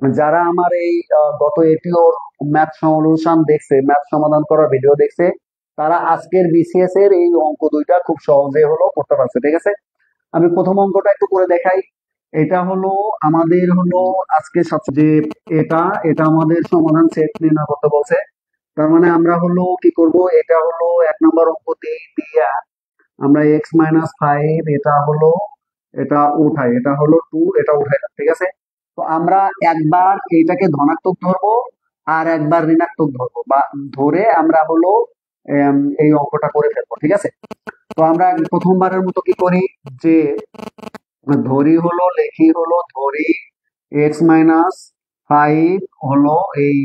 যারা আমার এই গত এটিওর ম্যাথ সলিউশন দেখছে, ম্যাথ সমাধান করার ভিডিও দেখছে, তারা আজকের বিসিএস এর এই অঙ্ক দুইটা খুব সহজে হলো করতে পারছে। ঠিক আছে, আমি প্রথম অঙ্কটা একটু করে দেখাই। এটা হলো আমাদের হলো আজকে সবচেয়ে যে এটা এটা আমাদের সমাধান সেট নির্ণয় করতে বলছে। তার মানে আমরা হলো কি করব, এটা হলো 1 নম্বর অঙ্ক দিয়া আমরা x-5 এটা হলো, এটা উঠাই, এটা হলো 2, এটা উঠাইলাম। ঠিক আছে, তো আমরা একবার এইটাকে ধনাত্মক ধরবো আর একবার ঋণাত্মক ধরবো, বা ধরে আমরা হলো এই অঙ্কটা করে ফেলবো। ঠিক আছে, তো আমরা প্রথমবারের মতো কি করি, যে ধরি হলো লেখি হলো ধরি x-5 হলো এই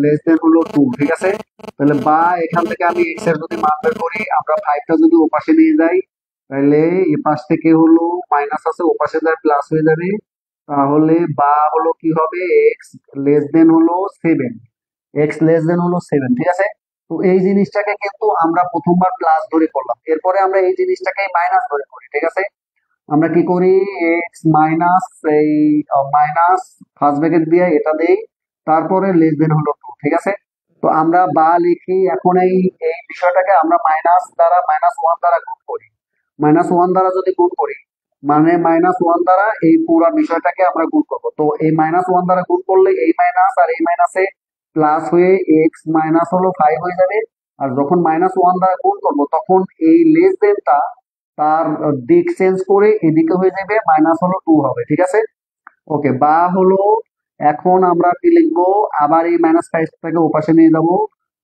লেস দেন হলো 2। ঠিক আছে, তাহলে বা এখান থেকে আমি x এর যদি মান বের করি, আমরা 5টা যদি ওপাশে নিয়ে যাই, তাহলে এ পাশ থেকে হলো মাইনাস আছে, ওপাশে যায় প্লাস হয়ে যাবে। তাহলে বা হলো কি হবে, x লেস দেন হলো 7, এক্স লেস দেন হলো 7। ঠিক আছে, তো এই জিনিসটাকে কিন্তু আমরা প্রথমবার প্লাস ধরে করলাম, এরপরে আমরা এই জিনিসটাকে মাইনাস ধরে করি। ঠিক আছে, আমরা কি করি, এক্স মাইনাস এই মাইনাস ফার্স্ট ব্র্যাকেট দিয়ে এটা দেই, তারপরে লেস দেন হলো 2। ঠিক আছে, তো আমরা বা লিখি, এখন এই এই বিষয়টাকে আমরা মাইনাস দ্বারা -1 দ্বারা গুণ করি। -1 দ্বারা যদি গুণ করি, মানে -1 দ্বারা এই পুরো বিষয়টাকে আমরা গুণ করবো। তো এই -1 দ্বারা গুণ করলে এই মাইনাস আর এই মাইনাসে প্লাস হয়ে এক্স মাইনাস হলো 5 হয়ে যাবে। আর যখন -1 দ্বারা গুণ করবো, তখন এই লেস দেনটা তার দিক চেঞ্জ করে এদিকে হয়ে যাবে, মাইনাস হলো 2 হবে। ঠিক আছে, ওকে, বা হলো এখন আমরা কি লিখবো, আবার এই -5টাকে ওপাশে নিয়ে যাব,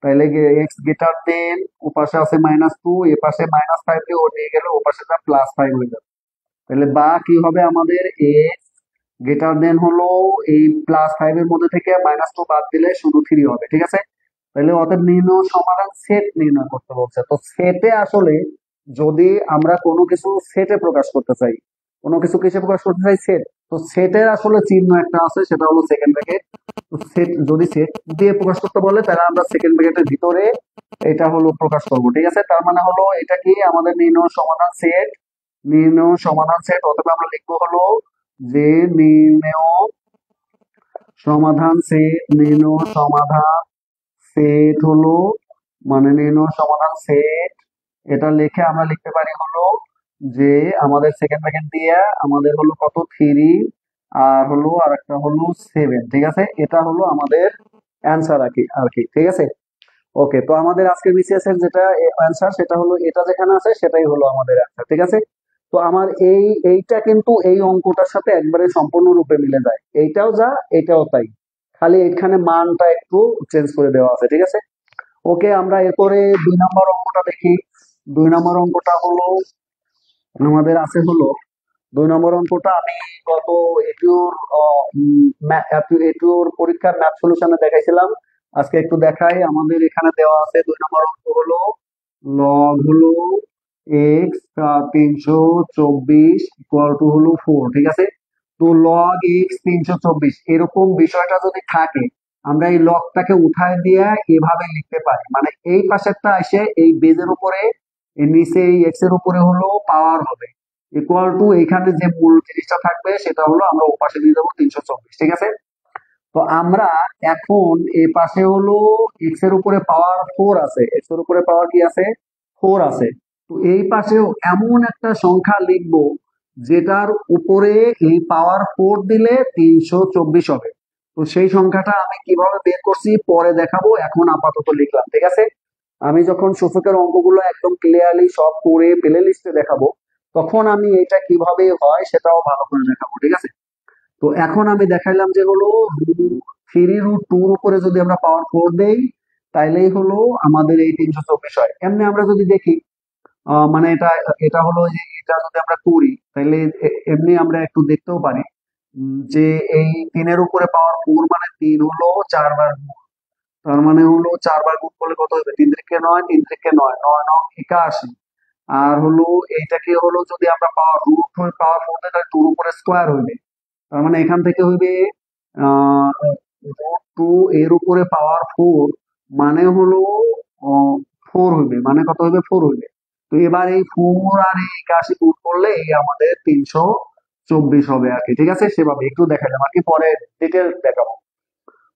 তাহলে এক্স গ্রেটার দেন, ওপাশে আছে -2, এ পাশে -5 দিয়ে ও নিয়ে গেলে ওপাশে +5 হয়ে যাবে। তাহলে বা কি হবে আমাদের, এক্স গ্রেটার দেন হলো এই +5 এর মধ্যে থেকে -2 বাদ দিলে শুধু 3 হবে। ঠিক আছে, তাহলে অতএব নির্ণয় সমাধান সেট নির্ণয় করতে বলছে। তো সেটে আসলে যদি আমরা কোনো কিছু সেটে প্রকাশ করতে চাই, কোনো কিছু কিসে প্রকাশ করতে চাই, সেট, তো সেটের আসলে চিহ্ন একটা আছে, সেটা হলো সেকেন্ড ব্র্যাকেট। তো সেট যদি সেট দিয়ে প্রকাশ করতে বলে, তাহলে আমরা সেকেন্ড ব্র্যাকেটের ভিতরে এটা হলো প্রকাশ করব। ঠিক আছে, তার মানে হলো এটা কি আমাদের নির্ণয় সমাধান সেট, নির্ণয় সমাধান সেট। অথবা আমরা লিখবো হলো যে নির্ণয় সমাধান সেট, নির্ণয় সমাধান সেট হলো মানে নির্ণয় সমাধান সেট। এটা লিখে আমরা লিখতে পারি হলো যে আমাদের সেকেন্ড ব্র্যাকেট দিয়ে আমাদের হলো কত, 3 আর হলো আর একটা হলো 7। ঠিক আছে, এটা হলো আমাদের অ্যান্সার আর কি আর কি। ঠিক আছে, ওকে, তো আমাদের আজকের বিসিএস এর যেটা অ্যান্সার, সেটা হলো এটা যেখানে আছে সেটাই হলো আমাদের অ্যান্সার। ঠিক আছে, তো আমার এইটা কিন্তু এই অঙ্কটার সাথে একবারে সম্পূর্ণরূপে মিলে যায়, এইটাও যা এটাও তাই, খালি এখানে মানটা একটু চেঞ্জ করে দেওয়া আছে। ঠিক আছে, ওকে, আমরা এরপরে 2 নম্বর অঙ্কটা দেখি। 2 নম্বর অঙ্কটা হলো আমাদের আছে হলো 2 নম্বর অঙ্কটা আমি গত এটিওর এটিওর পরীক্ষার ম্যাথ সলিউশনে দেখাইছিলাম। আজকে একটু দেখাই, আমাদের এখানে দেওয়া আছে 2 নম্বর অঙ্ক হলো লগ হলো এক্স 324 ইকুয়াল টু হলো 4। ঠিক আছে, তো লগ এক্স 324 এরকম বিষয়টা যদি থাকে, আমরা এই লগটাকে উঠায় দিয়ে এভাবে লিখতে পারি, মানে এই পাশেরটা এসে এই বেজের উপরে, এর নিচে এই এক্স এর উপরে হলো পাওয়ার হবে, ইকুয়াল টু এখানে যে মূল জিনিসটা থাকবে সেটা হলো আমরা ওপাশে দিয়ে দেবো 324। ঠিক আছে, তো আমরা এখন এই পাশে হলো এক্স এর উপরে পাওয়ার 4 আছে, এক্স এর উপরে পাওয়ার কি আছে, 4 আছে। তো এই পাশেও এমন একটা সংখ্যা লিখবো যেটার উপরে এই পাওয়ার 4 দিলে 324 হবে। তো সেই সংখ্যাটা আমি কিভাবে বের করছি পরে দেখাবো, এখন আপাতত লিখলাম। ঠিক আছে, আমি যখন সূচকের অঙ্কগুলো একদম ক্লিয়ারলি সব করে প্লে লিস্টে দেখাবো, তখন আমি এটা কিভাবে হয় সেটাও ভালো করে দেখাবো। ঠিক আছে, তো এখন আমি দেখাইলাম যে হলো 3√2 উপরে যদি আমরা পাওয়ার 4 দেই, তাইলেই হলো আমাদের এই 324 হয়। এমনি আমরা যদি দেখি, মানে এটা এটা হলো যে এটা যদি আমরা করি, তাহলে এমনি আমরা একটু দেখতেও পারি যে এই 3-এর উপরে পাওয়ার 4 মানে 3 হলো 4 বার গুণ। তার মানে হলো 4 বার গুণ করলে কত হবে, 3 3 9, 3 3 9, 9 9 81। আর হলো এইটাকে হলো যদি আমরা পাওয়ার রুট হয়ে পাওয়ার 4 দেই, তাহলে 2 এর উপরে স্কোয়ার হইবে। তার মানে এখান থেকে হইবে √2 এর উপরে পাওয়ার 4, মানে হলো 4 হইবে, মানে কত হইবে, 4 হইবে। তো এবার এই 4 আর এই 81 গুণ করলে এই আমাদের 24 হবে আর কি, ঠিক আছে, সেভাবে একটু দেখালাম আর কি, পরে ডিটেল দেখাবো।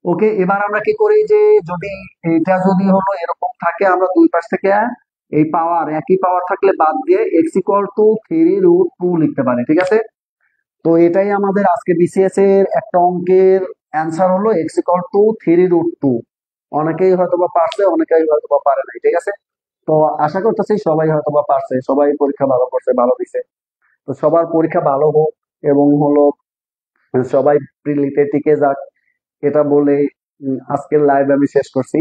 ওকে, এবার আমরা কি করি যে যদি এটা যদি হলো এরকম থাকে, আমরা দুই পাশ থেকে এই পাওয়ার একই পাওয়ার থাকলে বাদ দিয়ে এক্স ইকুয়াল টু 3√2 লিখতে পারি, ঠিক আছে। তো এটাই আমাদের আজকে বিসিএস এর একটা অঙ্কের অ্যান্সার হলো এক্স ইকুয়াল টু 3√2। অনেকেই হয়তোবা পারছে, অনেকেই হয়তোবা পারে নাই, ঠিক আছে। তো আশা করতেছি সবাই হয়তোবা পারছে, সবাই পরীক্ষা ভালো করছে, ভালো দিছে। তো সবার পরীক্ষা ভালো হোক, এবং হলো সবাই প্রিলিতে টিকে যাক, এটা বলে আজকের লাইভ আমি শেষ করছি।